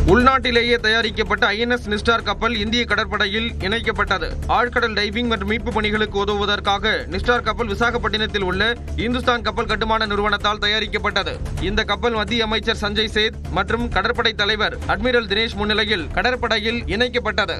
உள்நாட்டிலேயே தயாரிக்கப்பட்ட INS நிஸ்டார் கப்பல் இந்திய கடற்படையில் இணைக்கப்பட்டது. ஆழ்கடல் டைவிங் மற்றும் மீட்பு பணிகளுக்கு உதவுவதற்காக நிஸ்டார் கப்பல் விசாகப்பட்டினத்தில் உள்ள இந்துஸ்தான் கப்பல் கட்டுமான நிறுவனத்தால் தயாரிக்கப்பட்டது. இந்த கப்பல் மத்திய அமைச்சர் சஞ்சய் சேத் மற்றும் கடற்படை தலைவர் அட்மிரல் தினேஷ் முன்னிலையில் கடற்படையில் இணைக்கப்பட்டது.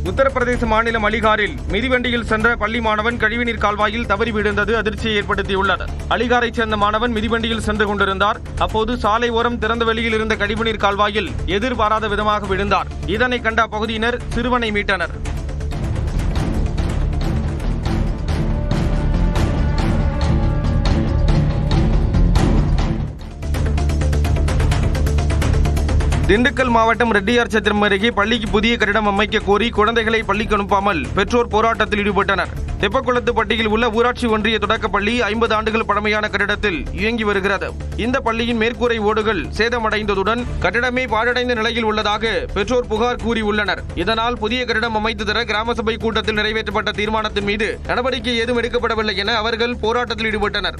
உத்தரப்பிரதேச மாநிலம் அலிகாரில் மிதிவண்டியில் சென்ற பள்ளி மாணவன் கழிவுநீர் கால்வாயில் தவறி விழுந்தது அதிர்ச்சியை ஏற்படுத்தியுள்ளது. அலிகாரைச் சேர்ந்த மாணவன் மிதிவண்டியில் சென்று கொண்டிருந்தார். அப்போது சாலை ஓரம் திறந்த வெளியில் இருந்த கழிவுநீர் கால்வாயில் எதிர்பாராத விதமாக விழுந்தார். இதனை கண்ட அப்பகுதியினர் சிறுவனை மீட்டனர். திண்டுக்கல் மாவட்டம் ரெட்டியார்சத்திரம் அருகே பள்ளிக்கு புதிய கட்டிடம் அமைக்க கோரி குழந்தைகளை பள்ளிக்கு அனுப்பாமல் பெற்றோர் போராட்டத்தில் ஈடுபட்டனர். தெப்பக்குளத்துப்பட்டியில் உள்ள ஊராட்சி ஒன்றிய தொடக்கப்பள்ளி 50 ஆண்டுகள் பழமையான கட்டிடத்தில் இயங்கி வருகிறது. இந்த பள்ளியின் மேற்கூரை ஓடுகள் சேதமடைந்ததுடன் கட்டிடமே பாழடைந்த நிலையில் உள்ளதாக பெற்றோர் புகார் கூறியுள்ளனர். இதனால் புதிய கட்டிடம் அமைத்து தர கிராம சபை கூட்டத்தில் நிறைவேற்றப்பட்ட தீர்மானத்தின் மீது நடவடிக்கை ஏதும் எடுக்கப்படவில்லை என அவர்கள் போராட்டத்தில் ஈடுபட்டனர்.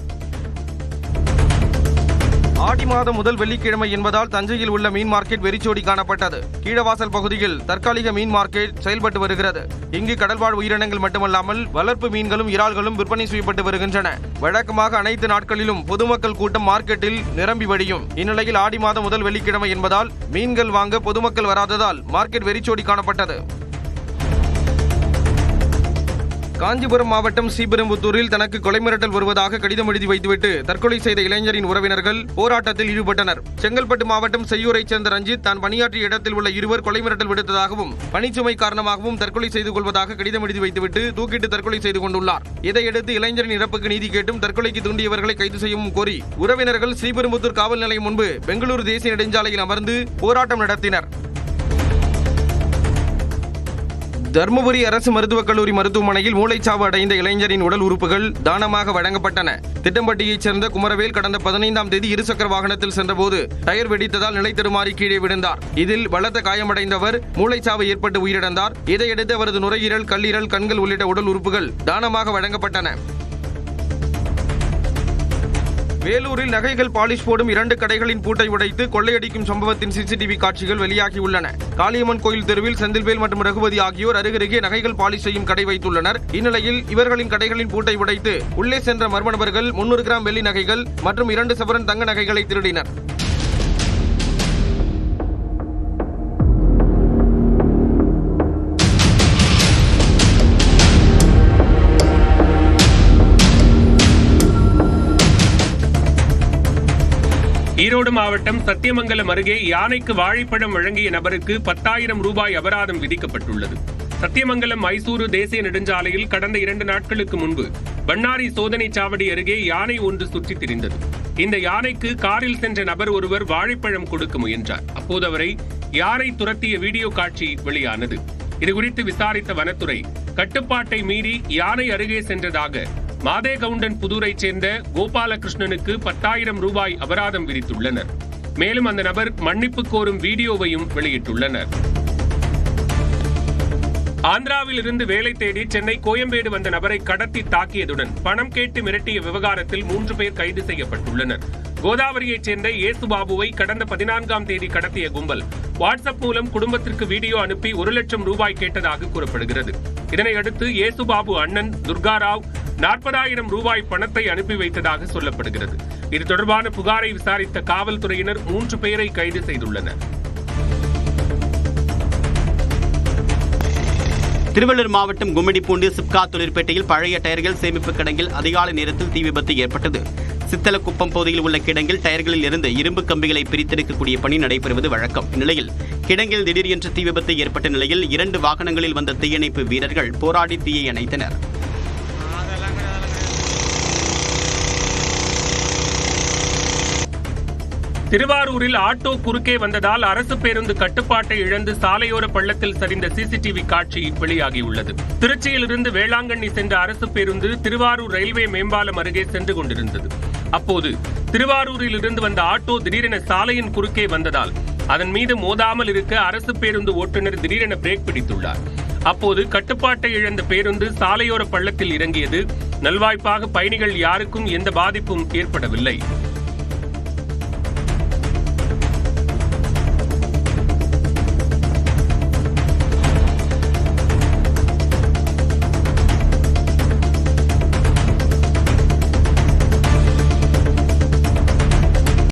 ஆடி மாதம் முதல் வெள்ளிக்கிழமை என்பதால் தஞ்சையில் உள்ள மீன் மார்க்கெட் வெறிச்சோடி காணப்பட்டது. கீழவாசல் பகுதியில் தற்காலிக மீன் மார்க்கெட் செயல்பட்டு வருகிறது. இங்கு கடல்வாழ் உயிரினங்கள் மட்டுமல்லாமல் வளர்ப்பு மீன்களும் இறால்களும் விற்பனை செய்யப்பட்டு வருகின்றன. வழக்கமாக அனைத்து நாட்களிலும் பொதுமக்கள் கூட்டம் மார்க்கெட்டில் நிரம்பி வழியும். இந்நிலையில் ஆடி மாதம் முதல் வெள்ளிக்கிழமை என்பதால் மீன்கள் வாங்க பொதுமக்கள் வராததால் மார்க்கெட் வெறிச்சோடி காணப்பட்டது. காஞ்சிபுரம் மாவட்டம் ஸ்ரீபெரும்புத்தூரில் தனக்கு கொலை மிரட்டல் வருவதாக கடிதம் எழுதி வைத்துவிட்டு தற்கொலை செய்த இளைஞரின் உறவினர்கள் போராட்டத்தில் ஈடுபட்டனர். செங்கல்பட்டு மாவட்டம் செய்யூரைச் சேர்ந்த ரஞ்சித் தான் பணியாற்றிய இடத்தில் உள்ள இருவர் கொலை மிரட்டல் விடுத்ததாகவும் பணிச்சுமை காரணமாகவும் தற்கொலை செய்து கொள்வதாக கடிதம் எழுதி வைத்துவிட்டு தூக்கிட்டு தற்கொலை செய்து கொண்டுள்ளார். இதையடுத்து இளைஞரின் இறப்புக்கு நீதி கேட்டும் தற்கொலைக்கு தூண்டியவர்களை கைது செய்யவும் கோரி உறவினர்கள் ஸ்ரீபெரும்புத்தூர் காவல் நிலையம் முன்பு பெங்களூரு தேசிய நெடுஞ்சாலையில் அமர்ந்து போராட்டம் நடத்தினர். தர்மபுரி அரசு மருத்துவக் கல்லூரி மருத்துவமனையில் மூளைச்சாவு அடைந்த இளைஞரின் உடல் உறுப்புகள் தானமாக வழங்கப்பட்டன. திட்டம்பட்டியைச் சேர்ந்த குமரவேல் கடந்த 15ஆம் தேதி இருசக்கர வாகனத்தில் சென்றபோது டயர் வெடித்ததால் நிலை தடுமாறி கீழே விழுந்தார். இதில் பலத்த காயமடைந்தவர் மூளைச்சாவு ஏற்பட்டு உயிரிழந்தார். இதையடுத்து அவரது நுரையீரல், கல்லீரல், கண்கள் உள்ளிட்ட உடல் உறுப்புகள் தானமாக வழங்கப்பட்டன. வேலூரில் நகைகள் பாலிஷ் போடும் 2 கடைகளின் பூட்டை உடைத்து கொள்ளையடிக்கும் சம்பவத்தின் சிசிடிவி காட்சிகள் வெளியாகியுள்ளன. காளியம்மன் கோயில் தெருவில் செந்தில்வேல் மற்றும் ரகுபதி ஆகியோர் அருகருகே நகைகள் பாலிஷ் செய்யும் கடை வைத்துள்ளனர். இந்நிலையில் இவர்களின் கடைகளின் பூட்டை உடைத்து உள்ளே சென்ற மர்ம நபர்கள் 300 கிராம் வெள்ளி நகைகள் மற்றும் 2 சவரன் தங்க நகைகளை திருடினர். ஈரோடு மாவட்டம் சத்தியமங்கலம் அருகே யானைக்கு வாழைப்பழம் வழங்கிய நபருக்கு 10,000 ரூபாய் அபராதம் விதிக்கப்பட்டுள்ளது. சத்தியமங்கலம் மைசூரு தேசிய நெடுஞ்சாலையில் கடந்த 2 நாட்களுக்கு முன்பு பண்ணாரி சோதனை சாவடி அருகே யானை ஒன்று சுற்றித் திரிந்தது. இந்த யானைக்கு காரில் சென்ற நபர் ஒருவர் வாழைப்பழம் கொடுக்க முயன்றார். அப்போது அவரை யானை துரத்திய வீடியோ காட்சி வெளியானது. இதுகுறித்து விசாரித்த வனத்துறை கட்டுப்பாட்டை மீறி யானை அருகே சென்றதாக மாதேகவுண்டன் புதூரைச் சேர்ந்த கோபாலகிருஷ்ணனுக்கு 10,000 ரூபாய் அபராதம் விதித்துள்ளனர். மேலும் அந்த நபர் மன்னிப்பு கோரும் வீடியோவையும் வெளியிட்டுள்ளனர். ஆந்திராவில் இருந்து வேலை தேடி சென்னை கோயம்பேடு வந்த நபரை கடத்தி தாக்கியதுடன் பணம் கேட்டு மிரட்டிய விவகாரத்தில் 3 பேர் கைது செய்யப்பட்டுள்ளனர். கோதாவரியைச் சேர்ந்த ஏசுபாபுவை கடந்த 14ஆம் தேதி கடத்திய கும்பல் வாட்ஸ்அப் மூலம் குடும்பத்திற்கு வீடியோ அனுப்பி 1 லட்சம் ரூபாய் கேட்டதாக கூறப்படுகிறது. இதனையடுத்து ஏசுபாபு அண்ணன் துர்காராவ் 40,000 ரூபாய் பணத்தை அனுப்பி வைத்ததாக சொல்லப்படுகிறது. இது தொடர்பான புகாரை விசாரித்த காவல்துறையினர் 3 பேரை கைது செய்துள்ளனர். திருவள்ளூர் மாவட்டம் கும்மிடிப்பூண்டி சிப்கா தொழிற்பேட்டையில் பழைய டயர்கள் சேமிப்பு கிடங்கில் அதிகாலை நேரத்தில் தீ விபத்து ஏற்பட்டது. சித்தலக்குப்பம் பகுதியில் உள்ள கிடங்கில் டயர்களில் இருந்து இரும்பு கம்பிகளை பிரித்தெடுக்கக்கூடிய பணி நடைபெறுவது வழக்கம். இந்நிலையில் கிடங்கில் திடீரென்று தீ விபத்து ஏற்பட்ட நிலையில் 2 வாகனங்களில் வந்த தீயணைப்பு வீரர்கள் போராடி தீயை அணைத்தனர். திருவாரூரில் ஆட்டோ குறுக்கே வந்ததால் அரசு பேருந்து கட்டுப்பாட்டை இழந்து சாலையோர பள்ளத்தில் சரிந்த சிசிடிவி காட்சி வெளியாகியுள்ளது. திருச்சியிலிருந்து வேளாங்கண்ணி சென்ற அரசு பேருந்து திருவாரூர் ரயில்வே மேம்பாலம் அருகே சென்று கொண்டிருந்தது. அப்போது திருவாரூரில் இருந்து வந்த ஆட்டோ திடீரென சாலையின் குறுக்கே வந்ததால் அதன் மீது மோதாமல் இருக்க அரசு பேருந்து ஓட்டுநர் திடீரென பிரேக் பிடித்துள்ளார். அப்போது கட்டுப்பாட்டை இழந்த பேருந்து சாலையோர பள்ளத்தில் இறங்கியது. நல்வாய்ப்பாக பயணிகள் யாருக்கும் எந்த பாதிப்பும் ஏற்படவில்லை.